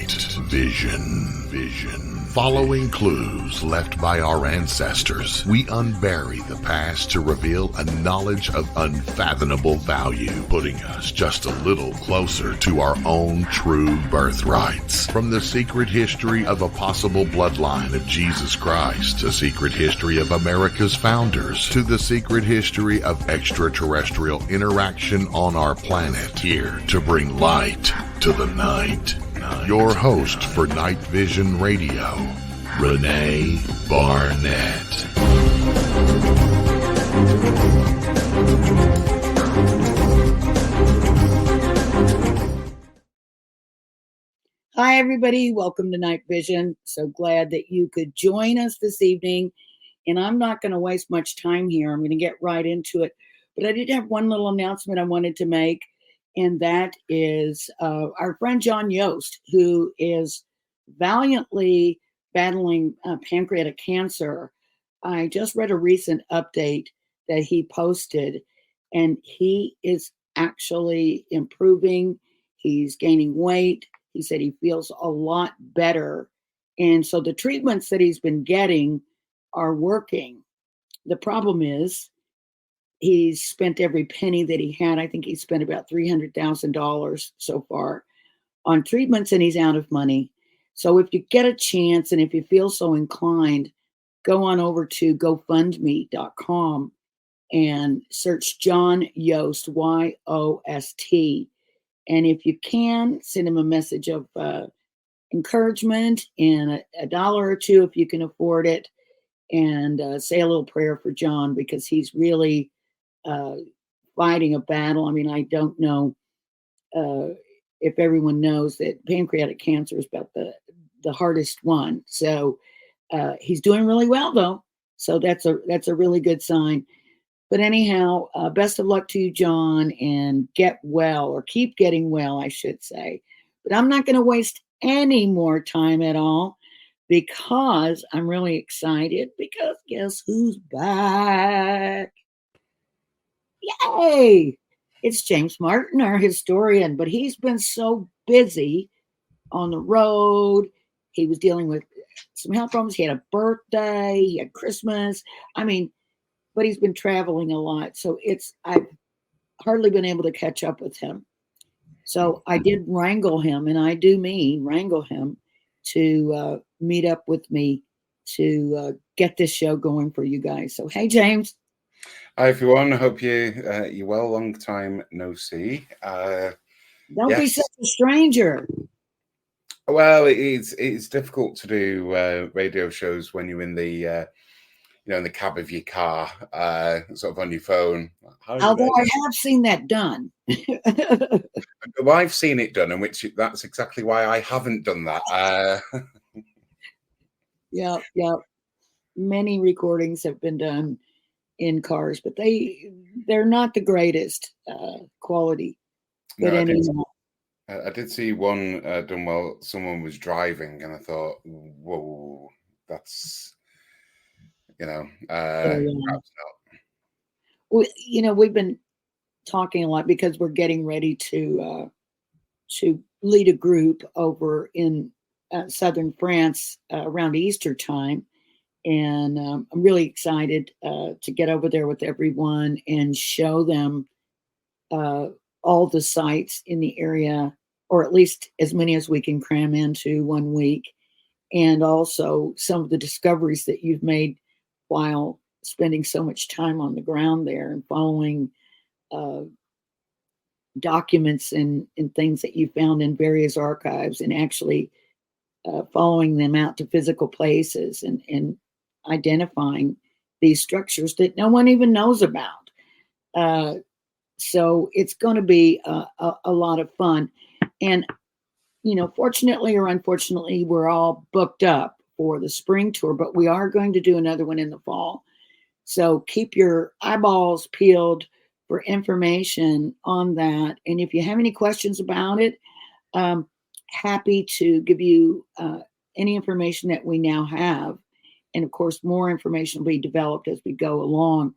Night Vision. Following clues left by our ancestors, we unbury the past to reveal a knowledge of unfathomable value, putting us just a little closer to our own true birthrights. From the secret history of a possible bloodline of Jesus Christ, the secret history of America's founders, to the secret history of extraterrestrial interaction on our planet, here to bring light to the night. Your host for Night Vision Radio, Renee Barnett. Hi, everybody. Welcome to Night Vision. So glad that you could join us this evening. And I'm not going to waste much time here. I'm going to get right into it. But I did have one little announcement I wanted to make. And that is our friend John Yost, who is valiantly battling pancreatic cancer. I just read a recent update that he posted, and he is actually improving. He's gaining weight. He said he feels a lot better. And so the treatments that he's been getting are working. The problem is, he's spent every penny that he had. I think he spent about $300,000 so far on treatments, and he's out of money. So if you get a chance and if you feel so inclined, go on over to GoFundMe.com and search John Yost, Y-O-S-T. And if you can, send him a message of encouragement and a dollar or two if you can afford it, and say a little prayer for John, because he's really fighting a battle. I mean, I don't know if everyone knows that pancreatic cancer is about the hardest one. So he's doing really well, though. So that's a really good sign. But anyhow, best of luck to you, John, and get well, or keep getting well, I should say. But I'm not going to waste any more time at all, because I'm really excited, because guess who's back? Yay! It's James Martin, our historian, but he's been so busy on the road. He was dealing with some health problems. He had a birthday, he had Christmas. I mean, but he's been traveling a lot. So I've hardly been able to catch up with him. So I did wrangle him, and I do mean wrangle him, to meet up with me to get this show going for you guys. So, hey, James. Hi, everyone. I hope you're well. Long time no see. Don't be such a stranger. Well, it's difficult to do radio shows when you're in the in the cab of your car, sort of on your phone. Although I have seen that done. Well, I've seen it done, and that's exactly why I haven't done that. Yeah. Many recordings have been done in cars, but they're not the greatest quality. But no, I did see one done while someone was driving, and I thought, whoa, that's perhaps not. Well, we've been talking a lot because we're getting ready to lead a group over in southern France around Easter time. And I'm really excited to get over there with everyone and show them all the sites in the area, or at least as many as we can cram into 1 week. And also some of the discoveries that you've made while spending so much time on the ground there and following documents and things that you found in various archives, and actually following them out to physical places and identifying these structures that no one even knows about. So it's going to be a lot of fun. And, fortunately or unfortunately, we're all booked up for the spring tour, but we are going to do another one in the fall. So keep your eyeballs peeled for information on that. And if you have any questions about it, happy to give you any information that we now have. And of course, more information will be developed as we go along.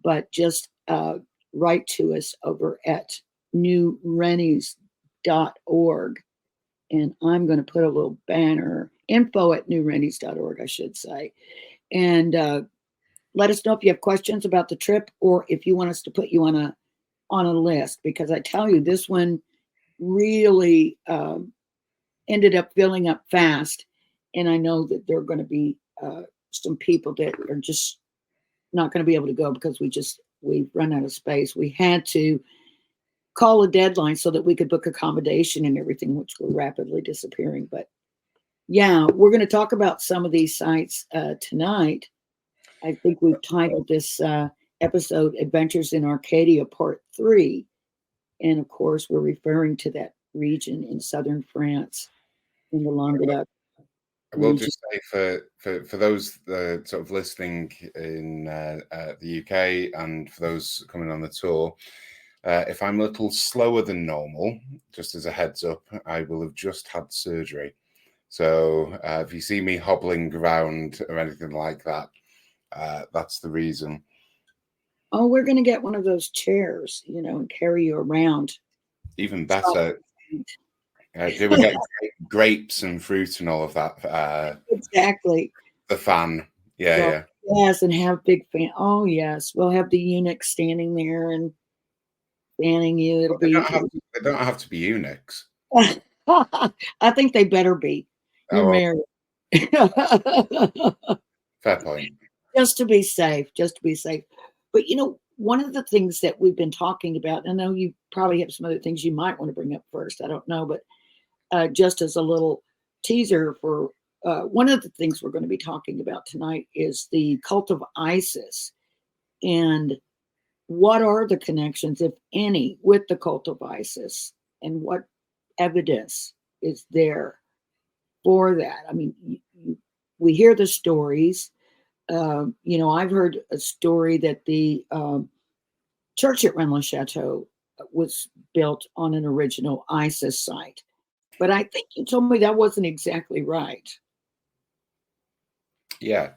But just write to us over at newrennies.org And I'm going to put a little banner, info@newrennies.org, I should say. And let us know if you have questions about the trip, or if you want us to put you on a list, because I tell you, this one really ended up filling up fast. And I know that there are going to be some people that are just not going to be able to go because we've run out of space. We had to call a deadline so that we could book accommodation and everything, which were rapidly disappearing. But yeah, we're going to talk about some of these sites tonight. I think we've titled this episode Adventures in Arcadia Part 3. And of course, we're referring to that region in southern France in the Languedoc. I will just say for those sort of listening in the UK, and for those coming on the tour, if I'm a little slower than normal, just as a heads up, I will have just had surgery. So if you see me hobbling around or anything like that, that's the reason. Oh, we're going to get one of those chairs, and carry you around. Even better. Do we get grapes and fruit and all of that? Exactly. The fan. Yeah. Yes, and have big fan. Oh, yes. We'll have the eunuch standing there and fanning you. It'll be. They don't have to be eunuchs. I think they better be. You're married. Fair point. Just to be safe. But, one of the things that we've been talking about, I know you probably have some other things you might want to bring up first. I don't know. But just as a little teaser for one of the things we're going to be talking about tonight is the cult of Isis. And what are the connections, if any, with the cult of Isis? And what evidence is there for that? I mean, we hear the stories. I've heard a story that the church at Rennes-le-Château was built on an original ISIS site. But I think you told me that wasn't exactly right. Yeah.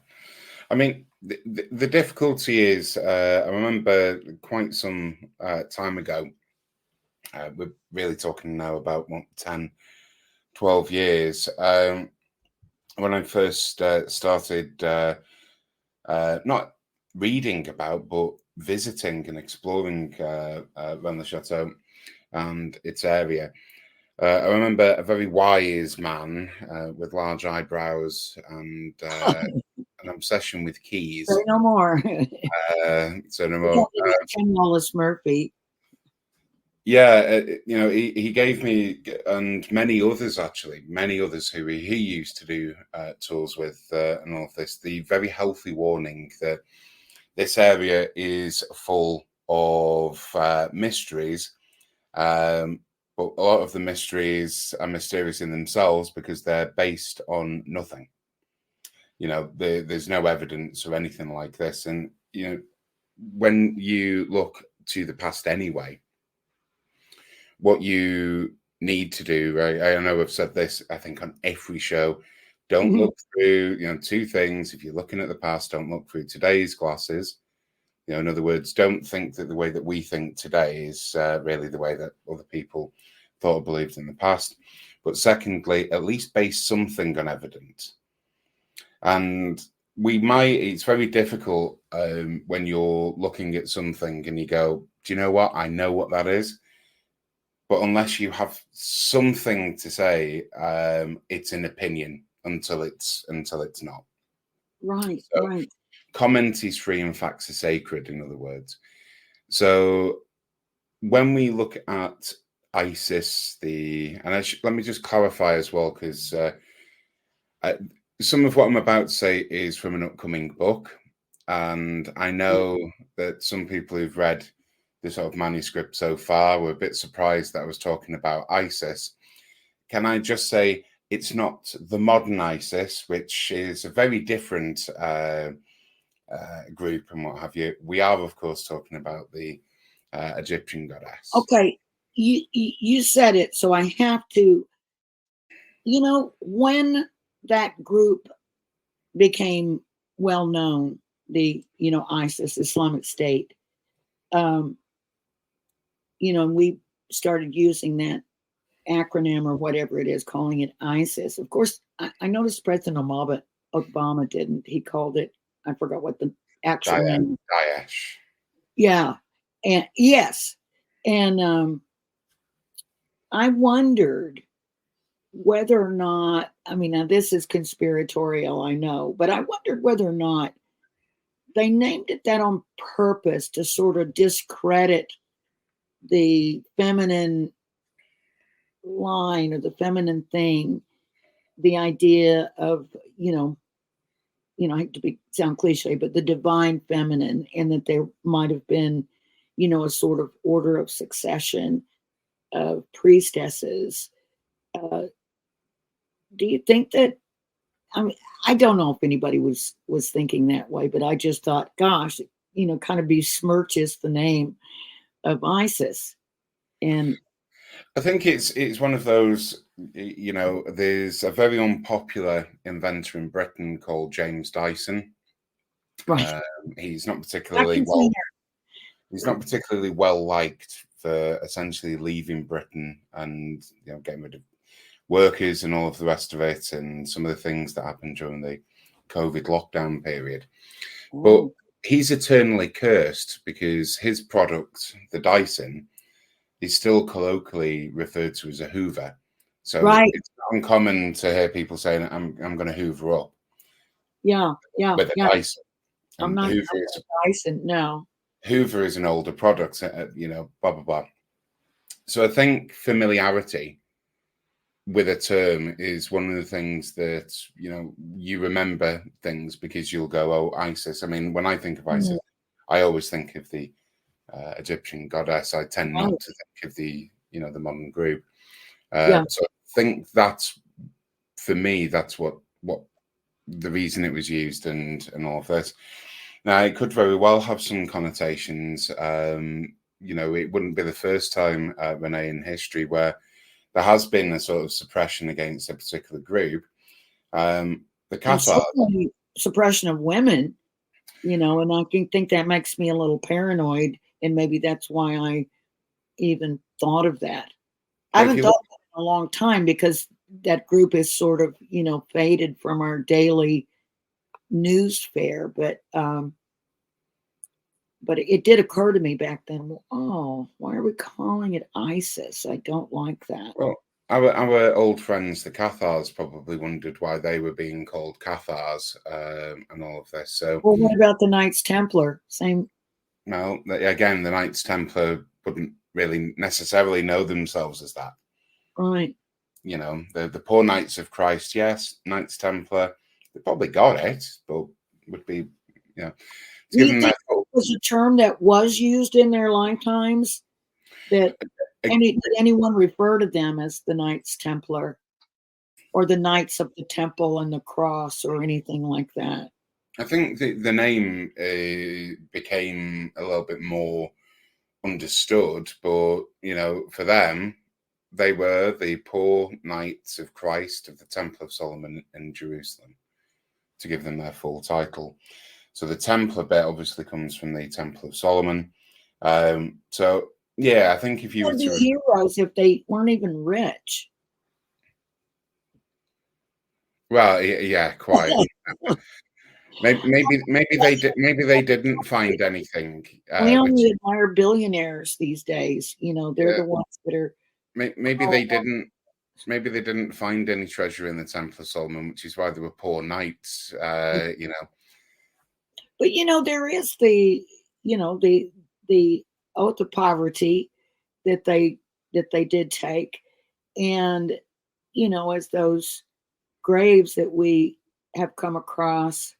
I mean, the difficulty is, I remember quite some time ago, we're really talking now about 10, 12 years, when I first started not reading about, but visiting and exploring Rennes-le-Château and its area. I remember a very wise man with large eyebrows and an obsession with keys. Say no more. So no more. Ken Wallace Murphy. Yeah, he gave me, and many others who he used to do tours with and all of this, the very healthy warning that this area is full of mysteries, but a lot of the mysteries are mysterious in themselves because they're based on nothing. There's no evidence or anything like this. And, when you look to the past anyway, what you need to do, right? I know I've said this, I think, on every show. Don't look through, two things. If you're looking at the past, don't look through today's glasses. In other words, don't think that the way that we think today is really the way that other people thought or believed in the past. But secondly, at least base something on evidence. And it's very difficult when you're looking at something and you go, do you know what? I know what that is. But unless you have something to say, it's an opinion until it's not. Right, so, right. Comment is free and facts are sacred, in other words. So when we look at ISIS, let me just clarify as well, because some of what I'm about to say is from an upcoming book. And I know that some people who've read the sort of manuscript so far were a bit surprised that I was talking about ISIS. Can I just say it's not the modern ISIS, which is a very different group and what have you. We are, of course, talking about the Egyptian goddess. Okay, you said it, so I have to. When that group became well known, the ISIS, Islamic State, and we started using that acronym or whatever it is, calling it ISIS. Of course, I noticed President Obama didn't. He called it, I forgot what the actual name. Daesh. Yeah. And yes. And I wondered whether or not, I mean, now this is conspiratorial, I know, but I wondered whether or not they named it that on purpose to sort of discredit the feminine line or the feminine thing, the idea of, I hate to sound cliche, but the divine feminine, and that there might have been, a sort of order of succession of priestesses. Do you think that? I mean, I don't know if anybody was thinking that way, but I just thought, gosh, kind of besmirches the name of ISIS, and I think it's one of those. There's a very unpopular inventor in Britain called James Dyson. right, He's not particularly vacuum well. cleaner. He's not particularly well liked for essentially leaving Britain and getting rid of workers and all of the rest of it, and some of the things that happened during the COVID lockdown period. But Oh, he's eternally cursed because his product, the Dyson, is still colloquially referred to as a Hoover. So right. it's not uncommon to hear people saying, "I'm going to Hoover up Yeah, yeah, with a yeah. Dyson." I'm And not Hoover Dyson. No. is an older product, blah blah blah. So I think familiarity with a term is one of the things that you remember things because you'll go, "Oh, ISIS." I mean, when I think of ISIS, I always think of the Egyptian goddess. I tend not Right. to think of the the modern group. Yeah. So I think that's, for me, that's what the reason it was used and all of this. Now, it could very well have some connotations. It wouldn't be the first time, Renee, in history where there has been a sort of suppression against a particular group. The And Cathars. certainly suppression of women, and I think that makes me a little paranoid, and maybe that's why I even thought of that. I Well, if haven't you thought look, of that in a long time because that group is sort of, faded from our daily news fare, but it did occur to me back then, oh, why are we calling it ISIS? I don't like that. well, our old friends, the Cathars, probably wondered why they were being called Cathars and all of this. So, Well, what about the Knights Templar? Same, now, again, the Knights Templar wouldn't really necessarily know themselves as that. right. The poor Knights of Christ, yes, Knights Templar, they probably got it, but would be, to Do give you them think their it was a term that was used in their lifetimes? That did anyone refer to them as the Knights Templar or the Knights of the Temple and the Cross or anything like that? I think the name became a little bit more understood, but for them, they were the poor Knights of Christ of the Temple of Solomon in Jerusalem, to give them their full title. So the Templar bit obviously comes from the Temple of Solomon. So yeah, I think if you were They'd be to, heroes if they weren't even rich. well, yeah, quite. Maybe they didn't find anything, We which only admire billionaires these days. They're yeah, the ones that are. maybe Oh, they didn't. Maybe they didn't find any treasure in the Temple of Solomon, which is why they were poor knights. but there is the oath of poverty that they did take, and as those graves that we have come across,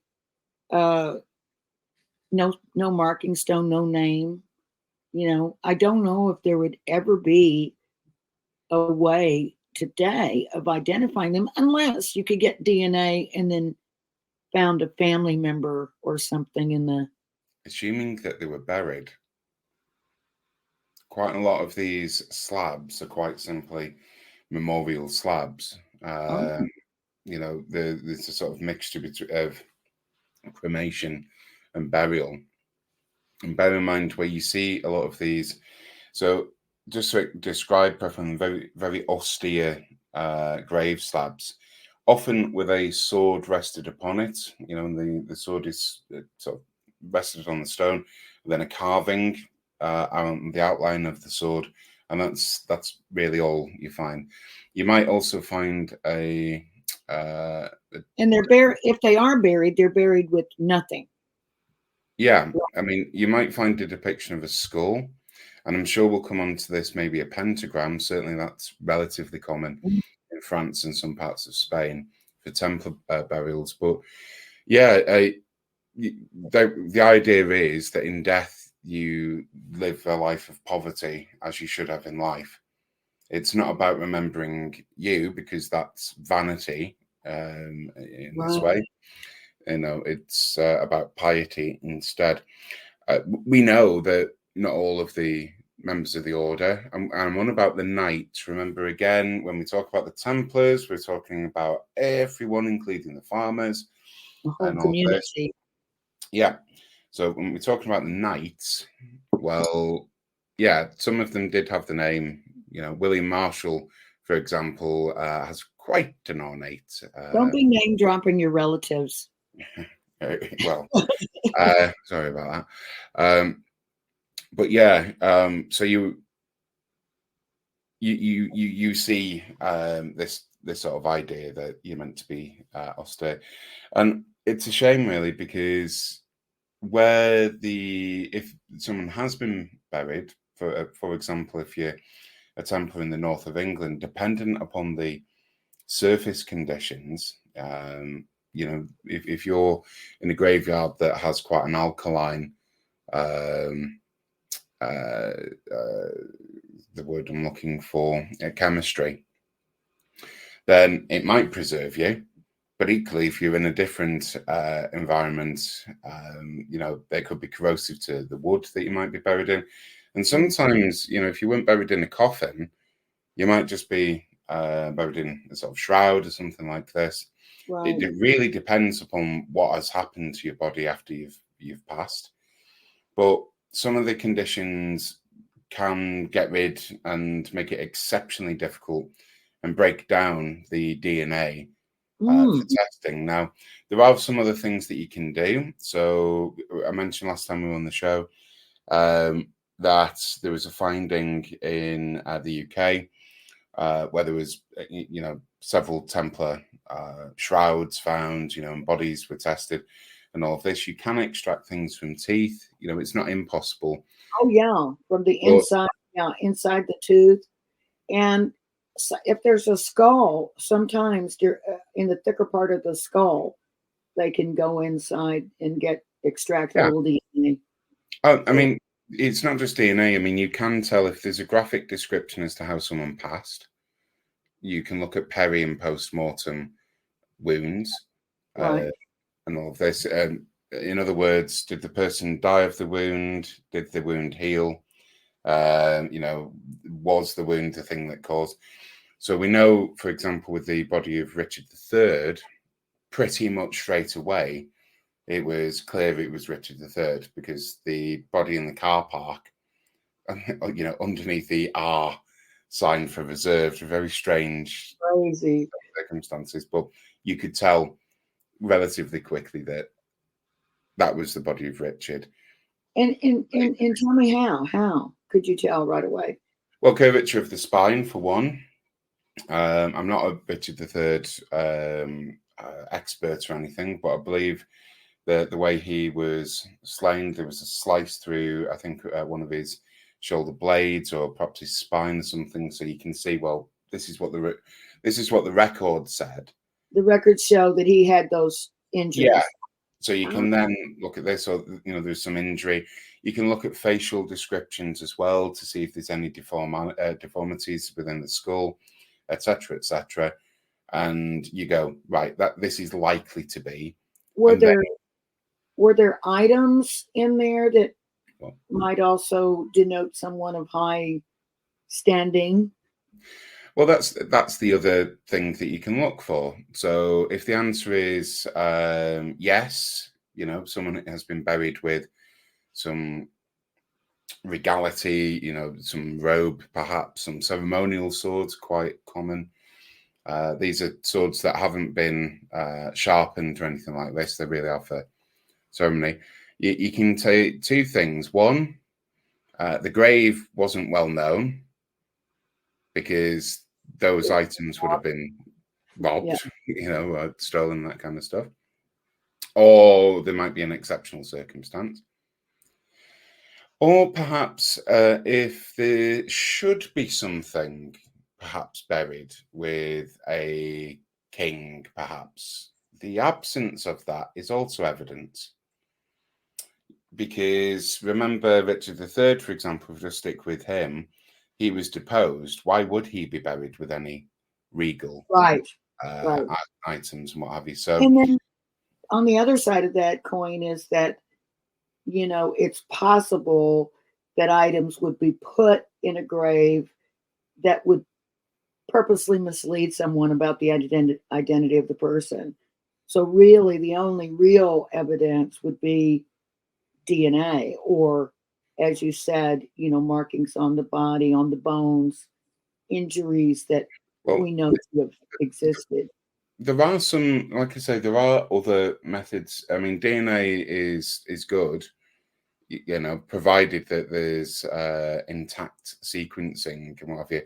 uh, no marking stone, no name. I don't know if there would ever be a way today of identifying them unless you could get DNA and then found a family member or something in the. Assuming that they were buried. Quite a lot of these slabs are quite simply memorial slabs. Oh, There's a sort of mixture of cremation and burial. And bear in mind where you see a lot of these. So just to describe Preference, very, very austere grave slabs, often with a sword rested upon it. You know, and the sword is sort of rested on the stone, and then a carving on the outline of the sword, and that's really all you find. You might also find a And they're buried. If they are buried, they're buried with nothing. yeah, I mean, you might find a depiction of a skull, and I'm sure we'll come on to this, maybe a pentagram. Certainly, that's relatively common in France and some parts of Spain for Templar burials. But yeah, the idea is that in death, you live a life of poverty as you should have in life. It's not about remembering you, because that's vanity in this way. You know, it's about piety instead. We know that not all of the members of the order, and I'm on about the knights. Remember, again, when we talk about the Templars, we're talking about everyone, including the farmers The whole and all this. community. Yeah. So when we're talking about the knights, well, yeah, some of them did have the name. You know, William Marshall, for example, has quite an ornate. Don't be name dropping your relatives. Well, sorry about that. But yeah, so you see this sort of idea that you're meant to be austere, and it's a shame really, because if someone has been buried, for example, if you're a Templar in the north of England, dependent upon the surface conditions, you know, if you're in a graveyard that has quite an alkaline, um, the word I'm looking for, chemistry, then it might preserve you. But equally, if you're in a different environment, you know, they could be corrosive to the wood that you might be buried in. And sometimes, you know, if you weren't buried in a coffin, you might just be buried in a sort of shroud or something like this. Right. It really depends upon what has happened to your body after you've passed. But some of the conditions can get rid and make it exceptionally difficult and break down the DNA for testing. Now, there are some other things that you can do. So I mentioned last time we were on the show that there was a finding in the UK where there was, you know, several Templar shrouds found, you know, and bodies were tested and all of this. You can extract things from teeth. You know, it's not impossible. Oh yeah, from the inside, inside the tooth. And so if there's a skull, sometimes in the thicker part of the skull, they can go inside and extract a little DNA. Oh, I mean, it's not just DNA. I mean, you can tell if there's a graphic description as to how someone passed. You can look at peri and post-mortem wounds and all of this. In other words, did the person die of the wound? Did the wound heal? You know, was the wound the thing that caused? So we know, for example, with the body of Richard III, pretty much straight away, it was clear it was Richard III, because the body in the car park, you know, underneath the R sign for reserved, very strange, crazy circumstances, but you could tell relatively quickly that that was the body of Richard. And tell me how could you tell right away? Well, curvature of the spine for one. I'm not a Richard III expert or anything, but I believe the way he was slain, there was a slice through, I think, one of his shoulder blades or perhaps his spine or something. So you can see, well, this is what the record said. The records show that he had those injuries. Yeah. So you can then look at this, or, you know, there's some injury. You can look at facial descriptions as well to see if there's any deformities within the skull, etc., etc. And you go, right, that this is likely to be. Were there items in there that might also denote someone of high standing? Well, that's the other thing that you can look for. So if the answer is yes, you know, someone has been buried with some regality, some robe, perhaps some ceremonial swords, quite common. These are swords that haven't been sharpened or anything like this. They really are for ceremony. You can take two things. One, the grave wasn't well known because those items would have been robbed, stolen, that kind of stuff. Or there might be an exceptional circumstance. Or perhaps if there should be something perhaps buried with a king, perhaps, the absence of that is also evident. Because remember Richard III, for example, if we just stick with him, he was deposed. Why would he be buried with any regal items and what have you? So, and then on the other side of that coin is that, it's possible that items would be put in a grave that would purposely mislead someone about the identity of the person. So really, the only real evidence would be DNA, or, as you said, markings on the body, on the bones, injuries that we know to have existed. There are some, like I say, there are other methods. I mean, DNA is good, provided that there's intact sequencing and what have you.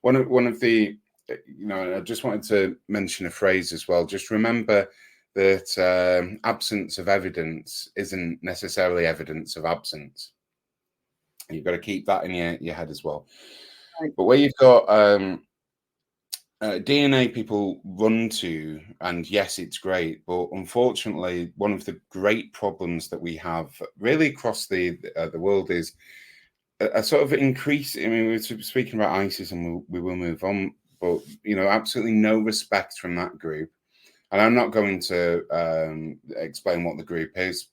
One of the, I just wanted to mention a phrase as well. Just remember that absence of evidence isn't necessarily evidence of absence. You've got to keep that in your head as well. Right. But where you've got DNA people run to, and yes, it's great, but unfortunately, one of the great problems that we have really across the world is a sort of increase. I mean, we were speaking about ISIS, and we will move on, but absolutely no respect from that group. And I'm not going to explain what the group is,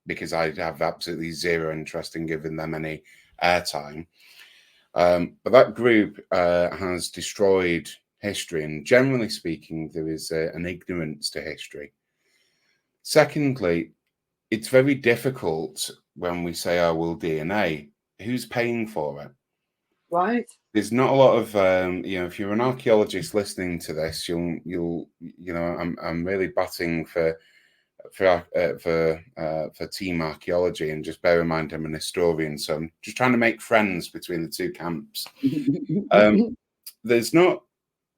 because I have absolutely zero interest in giving them any airtime. But that group has destroyed history, and generally speaking, there is an ignorance to history. Secondly, it's very difficult when we say, "Oh, well, DNA." Who's paying for it? Right. There's not a lot of, if you're an archaeologist listening to this, you'll, I'm really batting for team archaeology, and just bear in mind I'm an historian, so I'm just trying to make friends between the two camps. There's not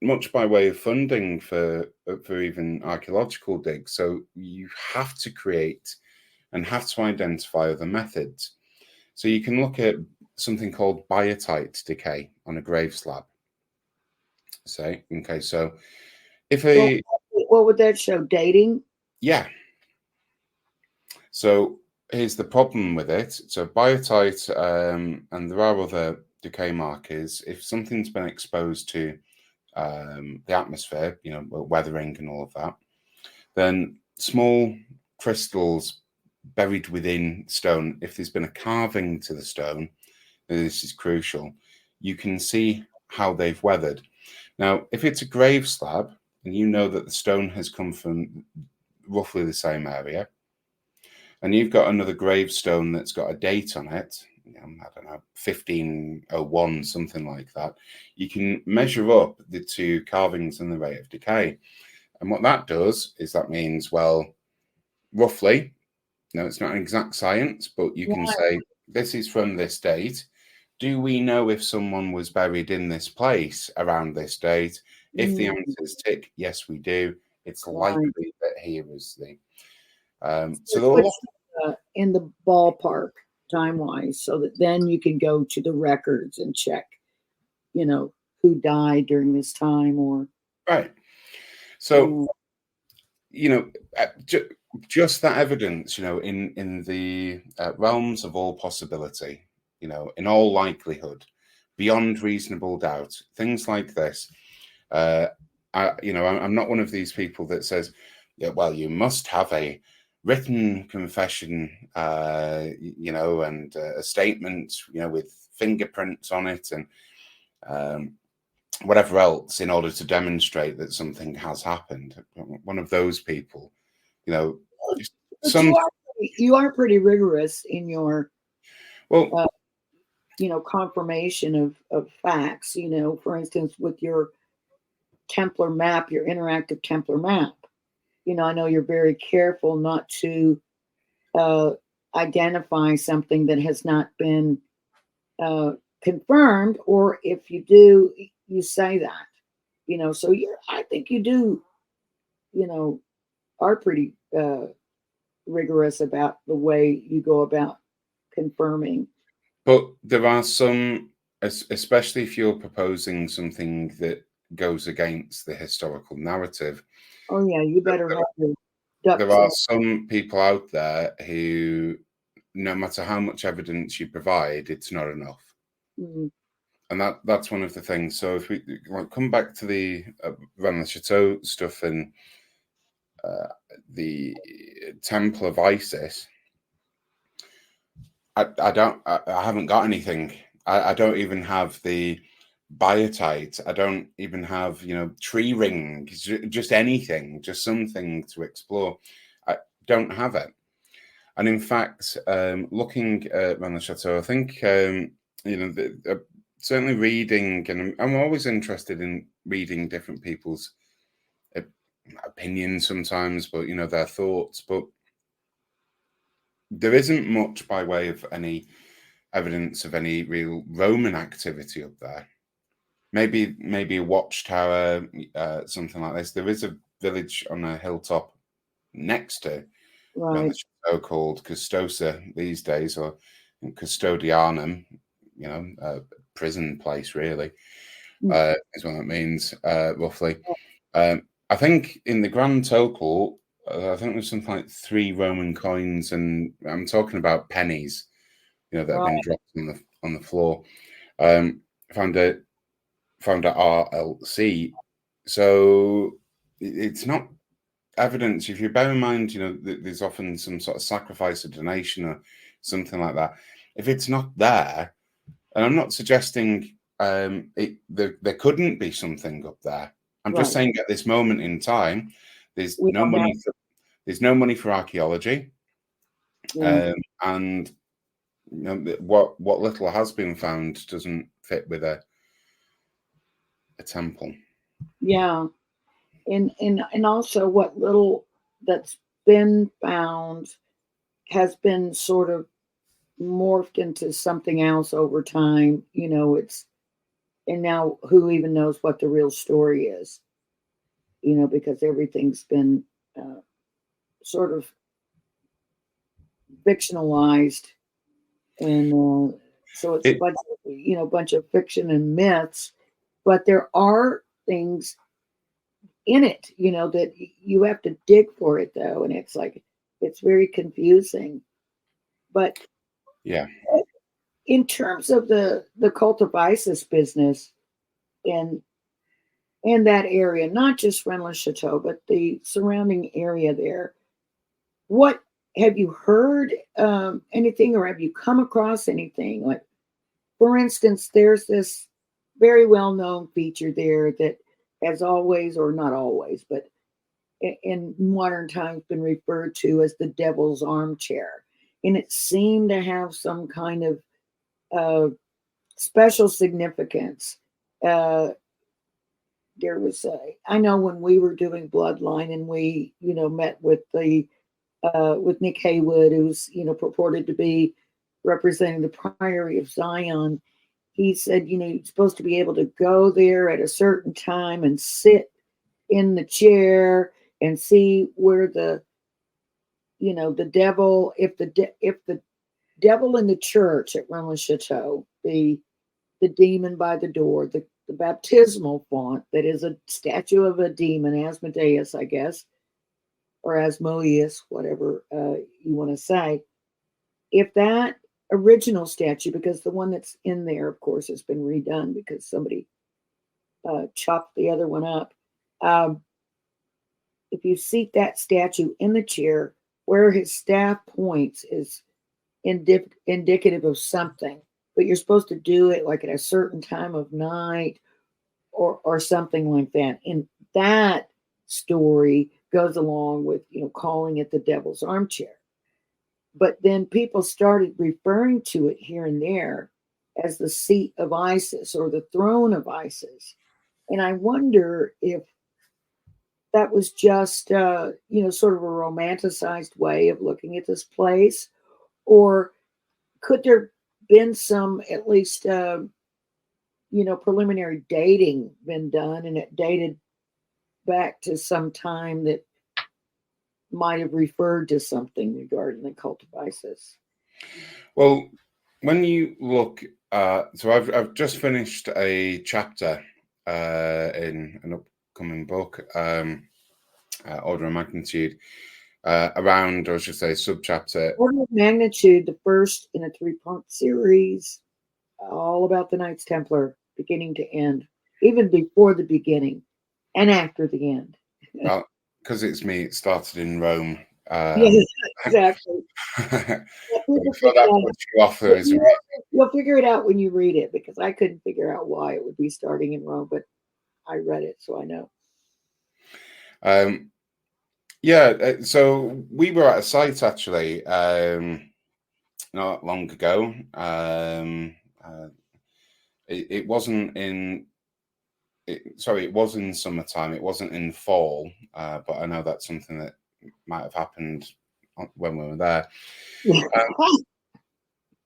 much by way of funding for even archaeological digs, so you have to create and have to identify other methods. So you can look at something called biotite decay on a grave slab. So if what would that show? Dating? Yeah. So here's the problem with it. So biotite, and there are other decay markers. If something's been exposed to the atmosphere, weathering and all of that, then small crystals buried within stone, if there's been a carving to the stone, this is crucial, you can see how they've weathered. Now, if it's a grave slab, and you know that the stone has come from roughly the same area, and you've got another gravestone that's got a date on it, I don't know, 1501, something like that, you can measure up the two carvings and the rate of decay. And what that does is that means, well, roughly, it's not an exact science, but you can say, this is from this date. Do we know if someone was buried in this place around this date? If the answer is tick, yes, we do. It's likely that here is the... in the ballpark time-wise, so that then you can go to the records and check, who died during this time, or... Right. So, just that evidence, in the realms of all possibility, in all likelihood, beyond reasonable doubt, things like this. I'm not one of these people that says, yeah, well, you must have a written confession, and a statement, with fingerprints on it and whatever else in order to demonstrate that something has happened. One of those people, you are pretty rigorous in your confirmation of facts. For instance, with your Templar map, your interactive Templar map. I know you're very careful not to uh, identify something that has not been uh, confirmed, or if you do, you say that. So I think you do, you know, are pretty rigorous about the way you go about confirming. But there are some, especially if you're proposing something that goes against the historical narrative, Oh yeah, you better there, have your there ducks are up. some people out there who, no matter how much evidence you provide, it's not enough. Mm. And that's one of the things. So if we come back to the Rennes Chateau stuff and the Temple of Isis, I haven't got anything. I don't even have the biotite. I don't even have, tree rings, just anything, just something to explore. I don't have it. And in fact, looking around the chateau, I think, certainly reading, and I'm always interested in reading different people's uh, opinions sometimes, but, their thoughts. But there isn't much by way of any evidence of any real Roman activity up there. Maybe a watchtower, something like this. There is a village on a hilltop next to around Right. the chateau called Custosa these days, or Custodianum, prison place really, Mm. is what that means, roughly. I think in the grand total, I think there's something like 3 Roman coins, and I'm talking about pennies, that have been Right. dropped on the floor. Um, found a RLC, so it's not evidence. If you bear in mind, there's often some sort of sacrifice or donation or something like that. If it's not there, and I'm not suggesting there couldn't be something up there. I'm just Right. saying at this moment in time, there's We no don't have. money. There's no money for archaeology, Yeah. and what little has been found doesn't fit with a temple. Yeah. And also what little that's been found has been sort of morphed into something else over time. It's and now who even knows what the real story is? Because everything's been uh, sort of fictionalized, and so it's a It bunch of fiction and myths. But there are things in it, that you have to dig for it though, and it's very confusing. But yeah. in terms of the cult of Isis business in that area, not just Rennes Chateau, but the surrounding area there, what have you heard anything, or have you come across anything? Like, for instance, there's this very well known feature there that has always, or not always, but in modern times been referred to as the devil's armchair. And it seemed to have some kind of uh, special significance. Uh, there was, I know when we were doing Bloodline and we, met with with Nick Haywood, who's, purported to be representing the Priory of Zion. He said, you're supposed to be able to go there at a certain time and sit in the chair and see where the devil, if the devil in the church at Rennes Chateau, the demon by the door, the baptismal font that is a statue of a demon, Asmodeus, I guess, or Asmodeus, whatever you want to say. If that original statue, because the one that's in there, of course, has been redone because somebody chopped the other one up. Um, if you seat that statue in the chair where his staff points is indicative of something, but you're supposed to do it like at a certain time of night or something like that. And that story goes along with calling it the devil's armchair. But then people started referring to it here and there, as the seat of Isis or the throne of Isis. And I wonder if that was just, sort of a romanticized way of looking at this place, or could there been some, at least, preliminary dating been done, and it dated back to some time that might have referred to something regarding the cult of Isis? Well, when you look, so I've just finished a chapter in an upcoming book, Order of Magnitude, around, or I should say, subchapter. Order of Magnitude, the first in a 3-part series, all about the Knights Templar, beginning to end, even before the beginning and after the end. Well, because it's me, it started in Rome. Yes, exactly. So that puts you off there, isn't it? You'll figure it out when you read it, because I couldn't figure out why it would be starting in Rome, but I read it, so I know. Yeah, so we were at a site actually not long ago. It wasn't in. It was in summertime. It wasn't in fall, but I know that's something that might have happened when we were there.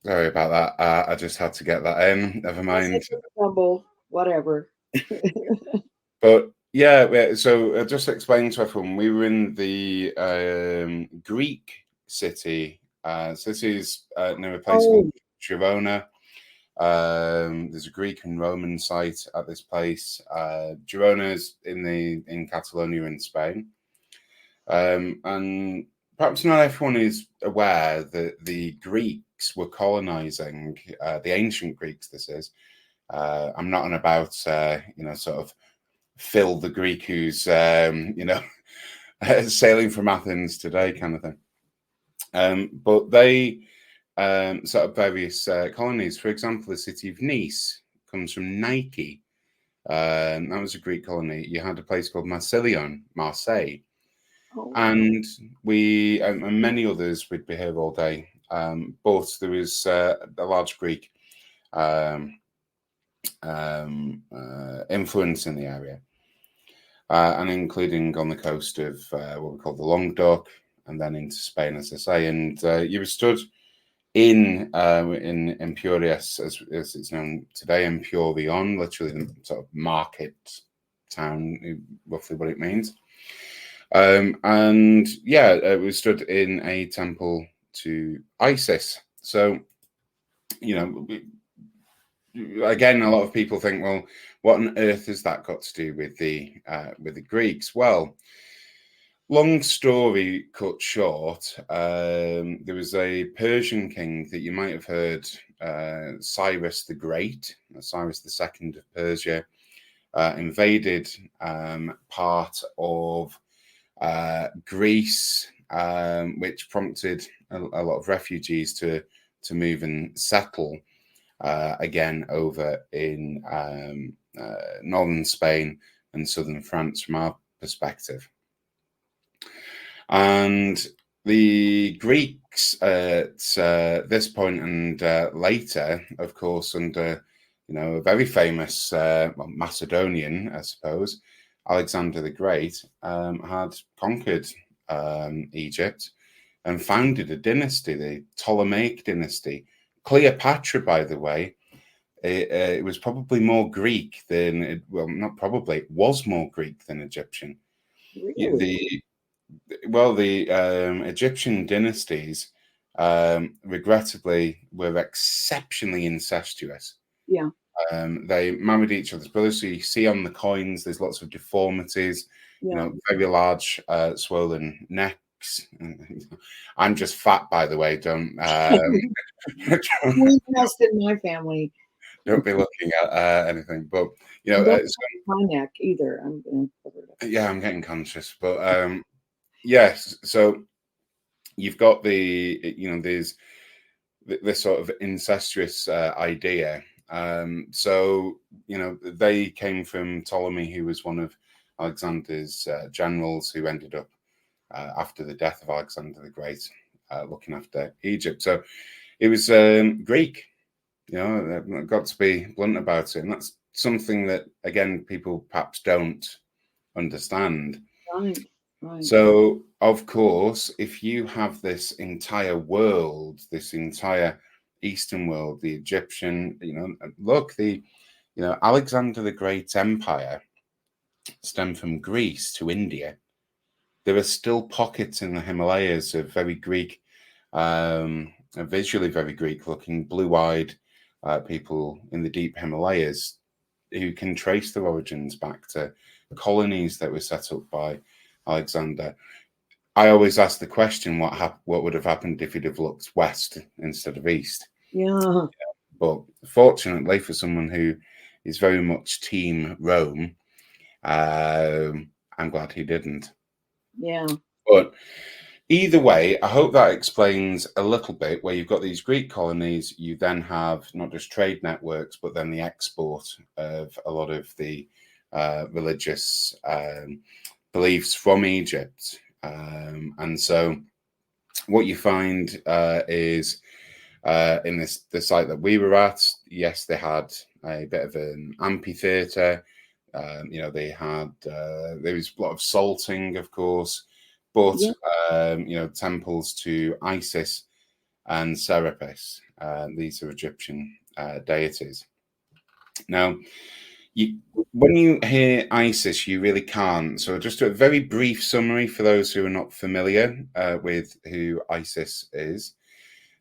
Sorry about that. I just had to get that in. Never mind. Whatever. But yeah, so just explain to everyone, we were in the Greek city. So this is near a place called Girona. There's a Greek and Roman site at this place. Girona's in Catalonia in Spain. And perhaps not everyone is aware that the Greeks were colonizing, the ancient Greeks, this is. I'm not on about, sort of Phil the Greek who's, sailing from Athens today kind of thing. But they sort of various colonies. For example, the city of Nice comes from Nike. That was a Greek colony. You had a place called Marseille. And we and many others would be here all day. But there was a large Greek influence in the area, and including on the coast of what we call the Languedoc, and then into Spain, as I say. And you were stood in Empurias, as it's known today, Empurion, literally the sort of market town, roughly what it means. And yeah, we stood in a temple to Isis. So, again, a lot of people think, well, what on earth has that got to do with the Greeks? Well, long story cut short, there was a Persian king that you might have heard, Cyrus the Great, Cyrus II of Persia, invaded part of Greece, which prompted a lot of refugees to move and settle again over in northern Spain and southern France from our perspective. And the Greeks at this point and later, of course, under a very famous Macedonian, I suppose, Alexander the Great, had conquered Egypt and founded a dynasty, the Ptolemaic dynasty. Cleopatra, by the way, it was probably more Greek than, it was more Greek than Egyptian. Really? The Egyptian dynasties, regrettably, were exceptionally incestuous. Yeah. They married each other's brothers. So you see on the coins, there's lots of deformities, very large, swollen necks. I'm just fat, by the way. Don't we messed in my family. Don't be looking at anything, but my neck either. I'm getting conscious, but yes. So you've got there's this sort of incestuous idea. So they came from Ptolemy, who was one of Alexander's generals, who ended up after the death of Alexander the Great looking after Egypt. So it was Greek. You know, I've got to be blunt about it. And that's something that, again, people perhaps don't understand. Right. Right. So, of course, if you have this entire world, this entire Eastern world, the Egyptian, look, Alexander the Great's empire stemmed from Greece to India. There are still pockets in the Himalayas of very Greek, visually very Greek-looking, blue-eyed people in the deep Himalayas who can trace their origins back to colonies that were set up by Alexander. I always ask the question, what would have happened if he'd have looked west instead of east? Yeah. But fortunately, for someone who is very much Team Rome, I'm glad he didn't. Yeah. But either way, I hope that explains a little bit where you've got these Greek colonies. You then have not just trade networks, but then the export of a lot of the religious beliefs from Egypt. And so what you find is in the site that we were at, yes, they had a bit of an amphitheatre. They had there was a lot of salting, of course, but temples to Isis and Serapis. These are Egyptian deities. Now, when you hear Isis, you really can't. So, just a very brief summary for those who are not familiar with who Isis is.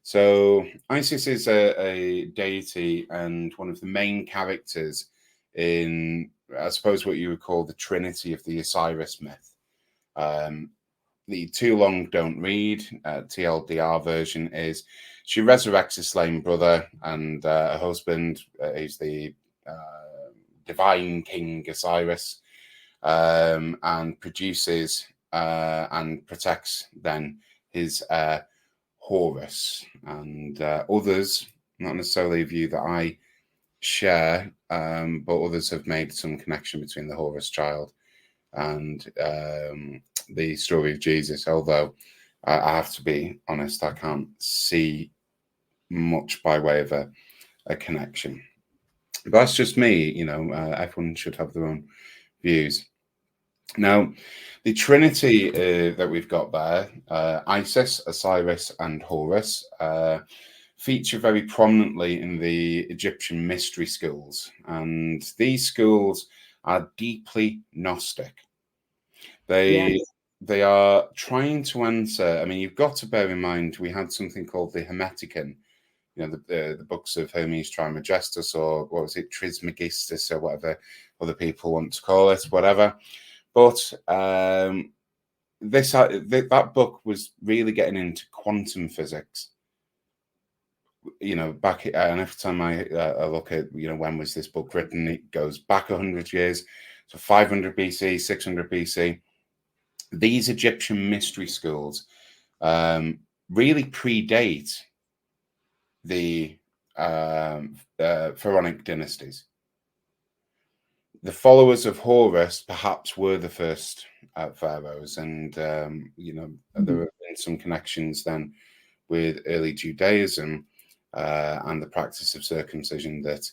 So, Isis is a deity and one of the main characters in, I suppose, what you would call the Trinity of the Osiris myth. The Too Long Don't Read, TLDR version is she resurrects a slain brother and her husband is the divine king Osiris, and produces and protects then his Horus. And others, not necessarily a view that I share, but others have made some connection between the Horus child and the story of Jesus, although I have to be honest, I can't see much by way of a connection. But that's just me, everyone should have their own views. Now, the Trinity that we've got there, Isis, Osiris, and Horus, feature very prominently in the Egyptian mystery schools. And these schools are deeply Gnostic. They are trying to answer. I mean, you've got to bear in mind we had something called the Hermeticon, the books of Hermes Trismegistus, or what was it, Trismegistus, or whatever other people want to call it, whatever. But that book was really getting into quantum physics. Back, and every time I look at, when was this book written, it goes back 100 years, so 500 BC, 600 BC. These Egyptian mystery schools really predate the pharaonic dynasties. The followers of Horus perhaps were the first pharaohs, and there have been some connections then with early Judaism and the practice of circumcision that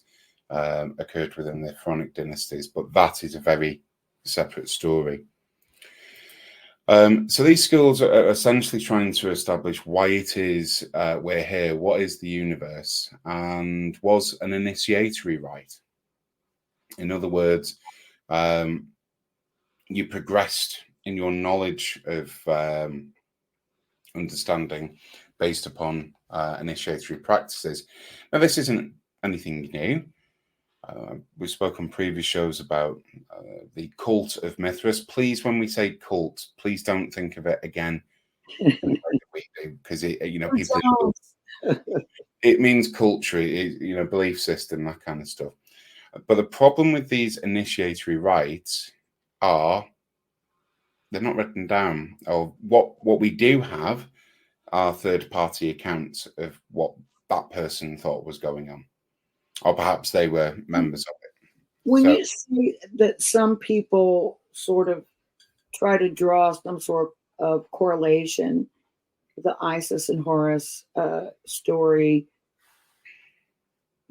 occurred within the pharaonic dynasties, but that is a very separate story. So these schools are essentially trying to establish why it is we're here, what is the universe, and was an initiatory rite. In other words, you progressed in your knowledge of understanding based upon initiatory practices. Now, this isn't anything new. We've spoken on previous shows about the cult of Mithras. Please, when we say cult, please don't think of it again because people. It means culture, belief system, that kind of stuff. But the problem with these initiatory rites are they're not written down. Or what we do have are third-party accounts of what that person thought was going on, or perhaps they were members of it. When you say that some people sort of try to draw some sort of correlation with the Isis and Horus story,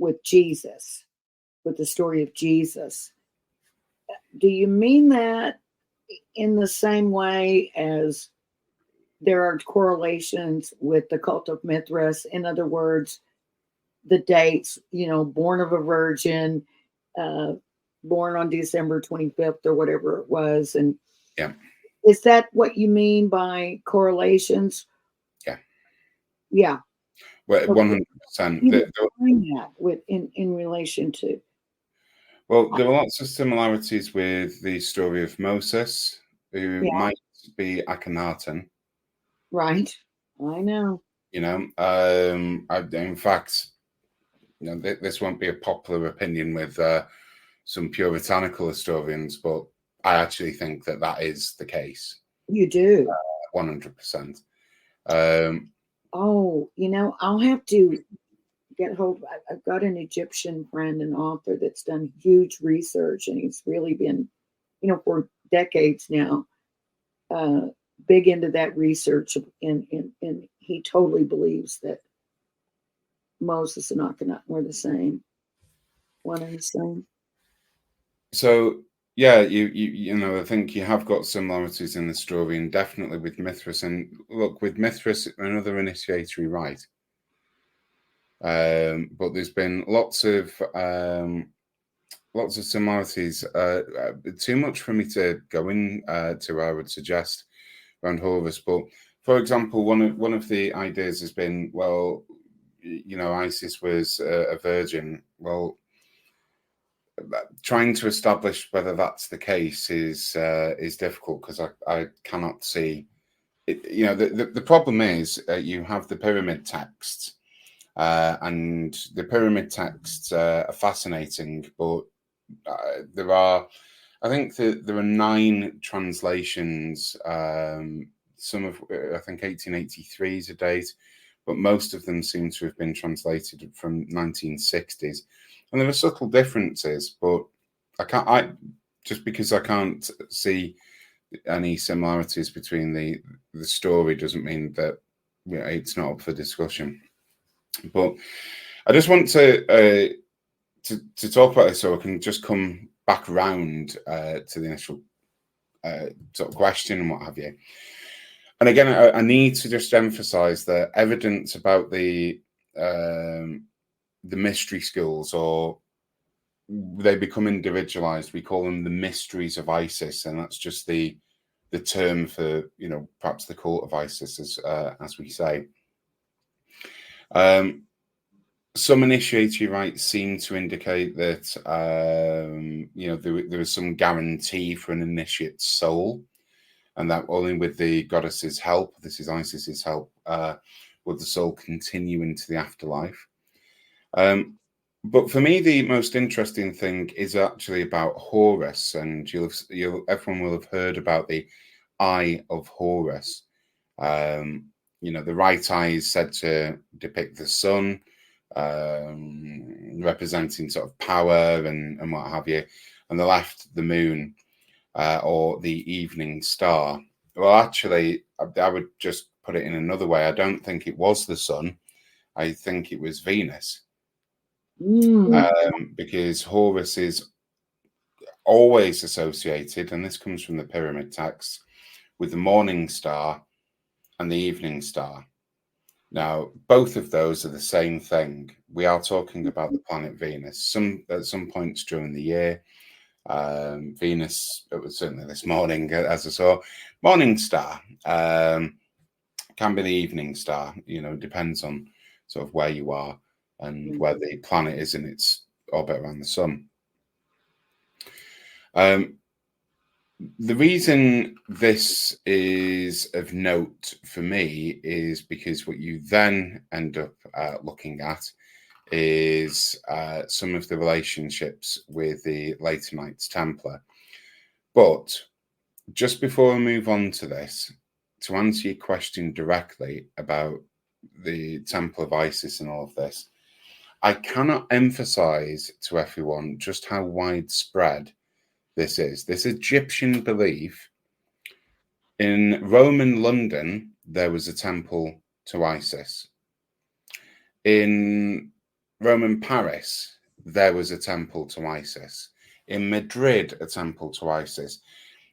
with Jesus, with the story of Jesus. Do you mean that in the same way as there are correlations with the cult of Mithras? In other words, the dates, born of a virgin, uh, born on December 25th or whatever it was. And Yeah. is that what you mean by correlations? Yeah. Yeah. Well, So 100%. you define that in relation to. Well, there are lots of similarities with the story of Moses, who Yeah, might be Akhenaten. right. I know. In fact, this won't be a popular opinion with some puritanical historians, but I actually think that is the case. You do. 100%. Oh, I'll have to get hold. I've got an Egyptian friend, an author that's done huge research, and he's really been, for decades now, uh, big into that research, and he totally believes that Moses and Akhenaten were the same, one and the same. So yeah, I think you have got similarities in the story, and definitely with Mithras. And look, with Mithras, another initiatory rite. But there's been lots of similarities. Too much for me to go in to, I would suggest, around Horus. But for example, one of the ideas has been, well, Isis was a virgin. Well, trying to establish whether that's the case is difficult, because I cannot see it. The problem is you have the pyramid texts, and the pyramid texts are fascinating, but I think that there are 9 translations. Some of I think 1883 is a date, but most of them seem to have been translated from 1960s. And there are subtle differences, but just because I can't see any similarities between the story doesn't mean that it's not up for discussion. But I just want to talk about this so I can just come back around to the initial sort of question and what have you. And again, I need to just emphasize the evidence about the mystery schools, or they become individualized. We call them the mysteries of Isis, and that's just the term for perhaps the cult of Isis, as we say. Some initiatory rites seem to indicate that there is some guarantee for an initiate's soul, and that only with the goddess's help, this is Isis's help, will the soul continue into the afterlife. But for me, the most interesting thing is actually about Horus, and everyone will have heard about the Eye of Horus. The right eye is said to depict the sun, representing sort of power and what have you, and the left, the moon, or the evening star. Well, actually, I would just put it in another way. I don't think it was the sun. I think it was Venus. Because Horus is always associated, and this comes from the pyramid texts, with the morning star and the evening star. Now, both of those are the same thing. We are talking about the planet Venus. At some points during the year, Venus, it was certainly this morning, as I saw, morning star, can be the evening star. Depends on sort of where you are and where the planet is in its orbit around the sun. The reason this is of note for me is because what you then end up looking at is some of the relationships with the later Knights Templar. But just before I move on to this, to answer your question directly about the Temple of Isis and all of this, I cannot emphasize to everyone just how widespread this is. This Egyptian belief. In Roman London, there was a temple to Isis. In Roman Paris, there was a temple to Isis. In Madrid, a temple to Isis.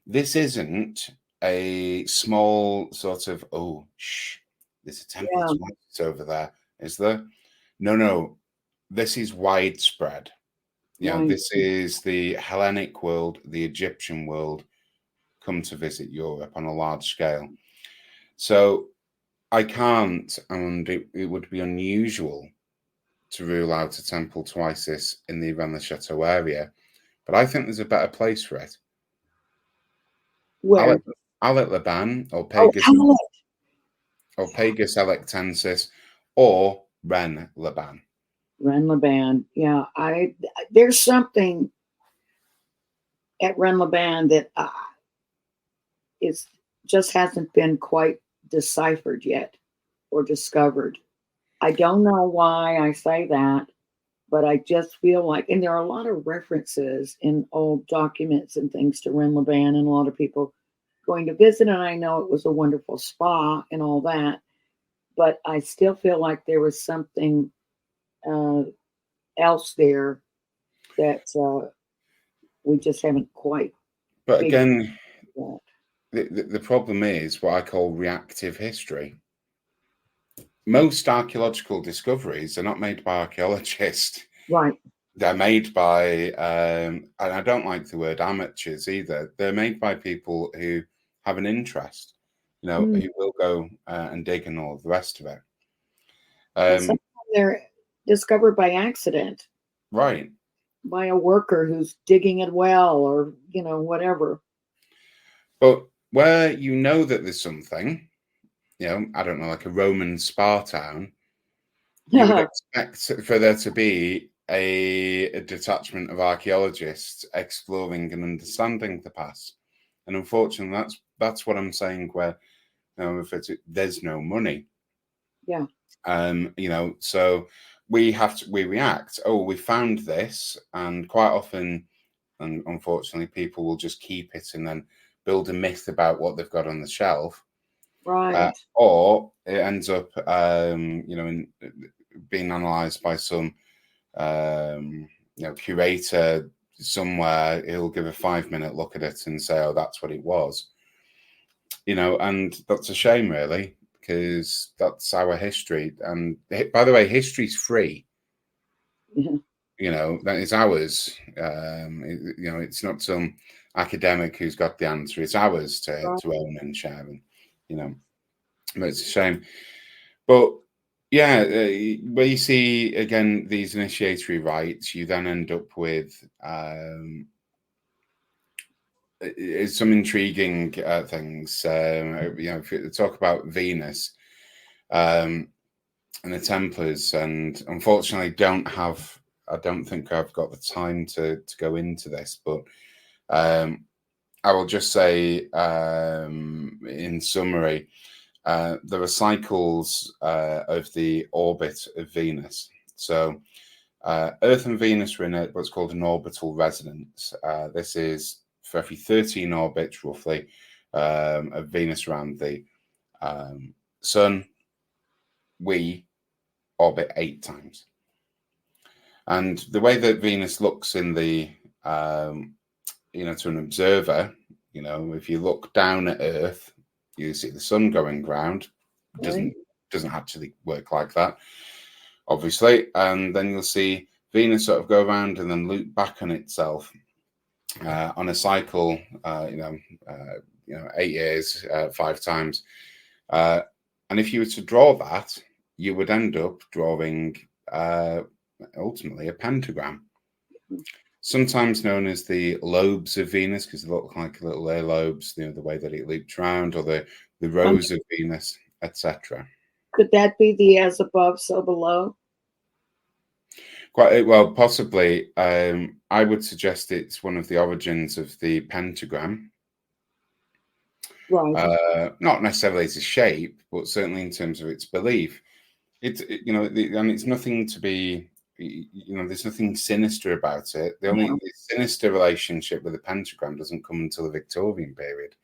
This isn't a small sort of, oh, shh, there's a temple Yeah, to Isis over there, is there? No. This is widespread. right. This is the Hellenic world, the Egyptian world come to visit Europe on a large scale. So I can't, and it would be unusual to rule out a temple to Isis in the Rennes-le-Chateau area, but I think there's a better place for it. Where? Alet Laban or Oh, Pagus Hallett. Electensis or Ren Laban. Rennes-le-Ban. Yeah, there's something at Rennes-le-Ban that is just hasn't been quite deciphered yet or discovered. I don't know why I say that, but I just feel like, and there are a lot of references in old documents and things to Rennes-le-Ban, and a lot of people going to visit. And I know it was a wonderful spa and all that, but I still feel like there was something else there that we just haven't quite. But again, that. the problem is what I call reactive history. Most archaeological discoveries are not made by archaeologists. Right. They're made by, and I don't like the word amateurs either. They're made by people who have an interest, who will go and dig and all the rest of it. Sometimes they're discovered by accident. Right. By a worker who's digging it well, or whatever. But where that there's something, I don't know, like a Roman spa town, you would expect for there to be a detachment of archaeologists exploring and understanding the past. And unfortunately, that's what I'm saying, where there's no money. Yeah. So we react. Oh, we found this, and quite often, and unfortunately, people will just keep it and then build a myth about what they've got on the shelf. Right. Or it ends up, in being analysed by some, curator somewhere. He'll give a 5-minute look at it and say, "Oh, that's what it was." And that's a shame, really, because that's our history. And by the way, history's free. Yeah. That is ours. It's not some academic who's got the answer. It's ours to own and share. And but it's a shame. But yeah, where you see again these initiatory rites, you then end up with some intriguing things. If you talk about Venus and the Templars, and unfortunately I don't think I've got the time to go into this, but I will just say in summary, there are cycles of the orbit of Venus. So Earth and Venus are in what's called an orbital resonance. This is for every 13 orbits, roughly, of Venus around the Sun, we orbit 8 times. And the way that Venus looks in the, to an observer, if you look down at Earth, you see the Sun going round. Doesn't actually work like that, obviously. And then you'll see Venus sort of go around and then loop back on itself on a cycle. 8 years, 5 times. And if you were to draw that, you would end up drawing ultimately a pentagram, sometimes known as the lobes of Venus, because they look like little air lobes, the way that it looped around, or the rose of Venus, etc. Could that be the as above, so below? Quite well, possibly. I would suggest it's one of the origins of the pentagram. Right. Not necessarily as a shape, but certainly in terms of its belief. And it's nothing to be, there's nothing sinister about it. The only sinister relationship with the pentagram doesn't come until the Victorian period.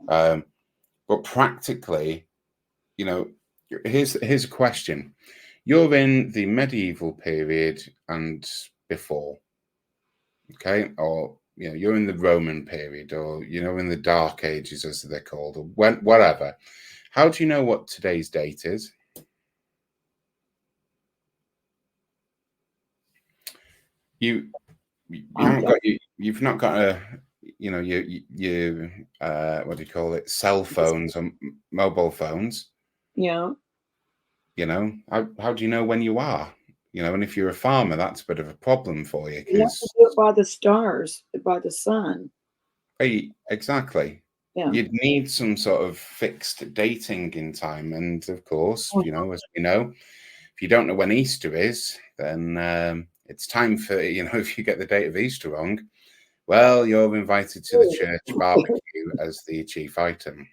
But practically, here's a question. You're in the medieval period and before, okay? Or, you're in the Roman period, or, in the Dark Ages, as they're called, or whatever. How do you know what today's date is? You haven't got you've not got a you what do you call it, cell phones or mobile phones. Yeah. How do you know when you are? And if you're a farmer, that's a bit of a problem for you, You have to because do it by the stars, by the sun. exactly, Yeah. you'd need some sort of fixed dating in time. And of course, as we know, if you don't know when Easter is, then it's time for, if you get the date of Easter wrong, well, you're invited to the church barbecue as the chief item.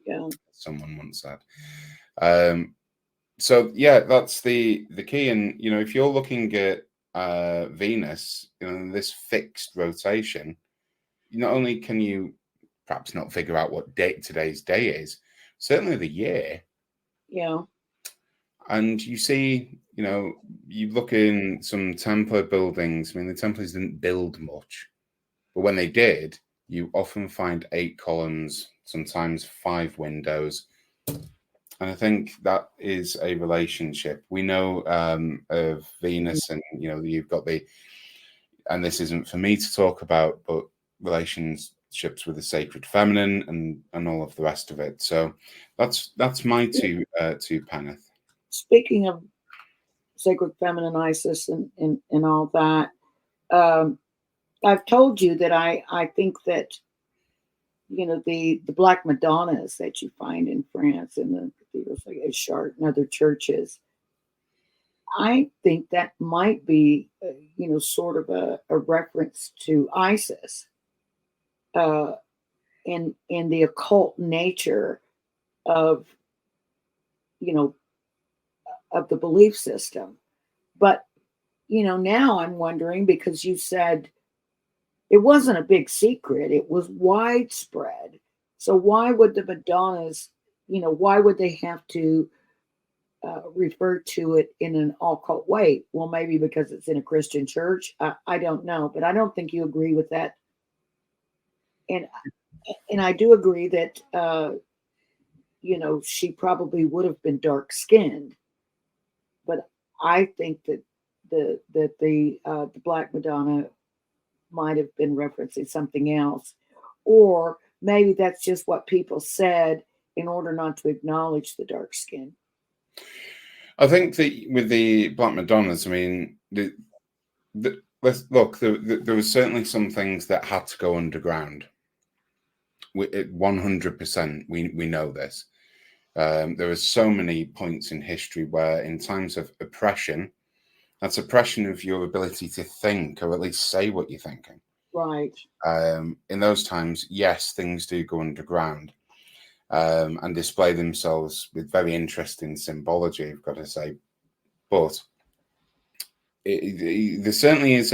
Yeah. Someone once said. So yeah, that's the key. And if you're looking at Venus, this fixed rotation, not only can you perhaps not figure out what date today's day is, certainly the year. Yeah. And you see, you look in some Templar buildings. I mean, the Templars didn't build much, but when they did, you often find 8 columns, sometimes 5 windows. And I think that is a relationship. We know of Venus, and you've got and this isn't for me to talk about, but relationships with the sacred feminine and all of the rest of it. So that's my two penneth. Speaking of sacred feminine, Isis, and all that, I've told you that I think that the Black Madonnas that you find in France in the cathedrals like Chartres and other churches, I think that might be sort of a reference to Isis, in the occult nature of of the belief system. But now I'm wondering, because you said it wasn't a big secret, it was widespread. So why would the Madonnas, why would they have to refer to it in an occult way? Well, maybe because it's in a Christian church. I don't know, but I don't think you agree with that. And I do agree that she probably would have been dark skinned, but I think that the Black Madonna might have been referencing something else, or maybe that's just what people said in order not to acknowledge the dark skin. I think that with the Black Madonnas, I mean, let's look. There was certainly some things that had to go underground. 100%, we know this. There are so many points in history where, in times of oppression, that's oppression of your ability to think, or at least say what you're thinking. Right. In those times, yes, things do go underground and display themselves with very interesting symbology, I've got to say. But there certainly is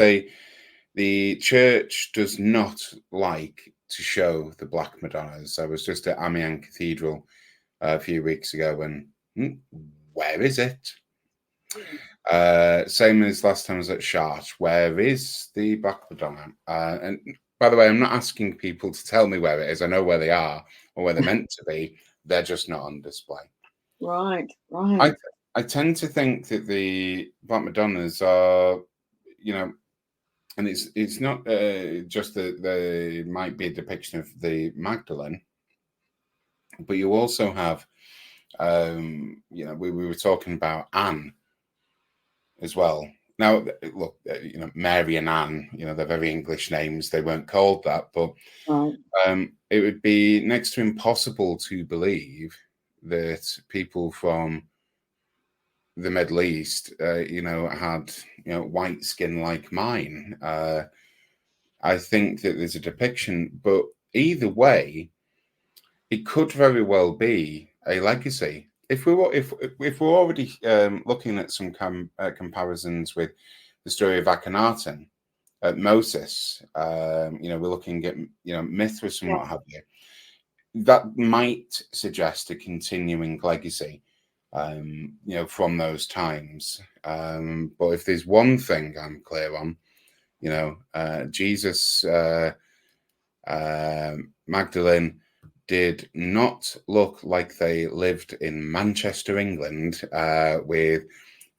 the church does not like to show the Black Madonnas. I was just at Amiens Cathedral a few weeks ago, and where is it? Same as last time I was at Chartres. Where is the Black Madonna? And by the way, I'm not asking people to tell me where it is. I know where they are or where they're meant to be. They're just not on display. Right. I tend to think that the Black Madonnas are, and it's not just that they might be a depiction of the Magdalene, but you also have, we were talking about Anne as well. Now, look, Mary and Anne, they're very English names. They weren't called that, but it would be next to impossible to believe that people from the Middle East, had, white skin like mine. I think that there's a depiction, but either way, it could very well be a legacy. If we're already looking at some comparisons with the story of Akhenaten, at Moses, we're looking at Mithras and what have you. That might suggest a continuing legacy. from those times. But if there's one thing I'm clear on, Jesus Magdalene did not look like they lived in Manchester, England, with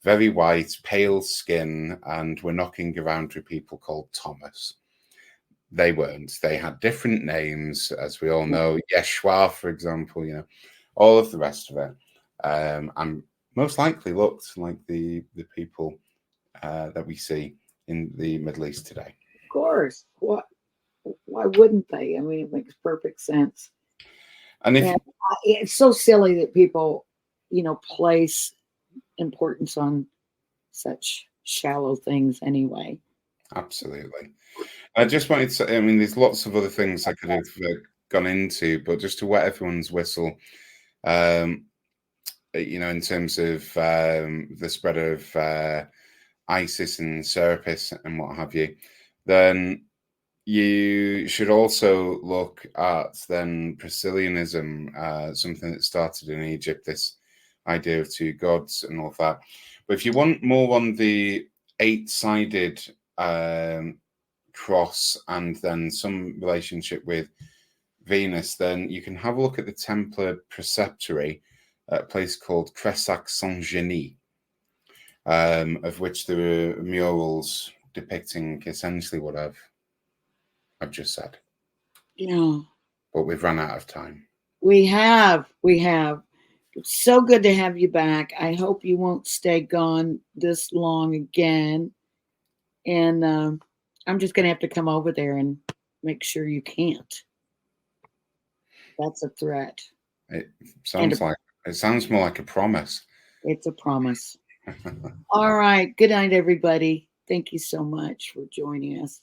very white, pale skin, and were knocking around with people called Thomas. They weren't. They had different names, as we all know. Yeshua, for example, all of the rest of it. And most likely looked like the people that we see in the Middle East today. Of course. Why wouldn't they? I mean, it makes perfect sense. And it's so silly that people, place importance on such shallow things anyway. Absolutely. I just wanted to, there's lots of other things I could have gone into, but just to wet everyone's whistle, in terms of the spread of ISIS and Serapis and what have you, then you should also look at then Priscillianism, something that started in Egypt, this idea of two gods and all of that. But if you want more on the 8-sided cross and then some relationship with Venus, then you can have a look at the Templar Preceptory at a place called Cressac-Saint-Genis, of which there are murals depicting essentially what I've just said. Yeah. But we've run out of time. We have. It's so good to have you back. I hope you won't stay gone this long again. And I'm just going to have to come over there and make sure you can't. That's a threat. It sounds more like a promise. It's a promise. All right. Good night, everybody. Thank you so much for joining us.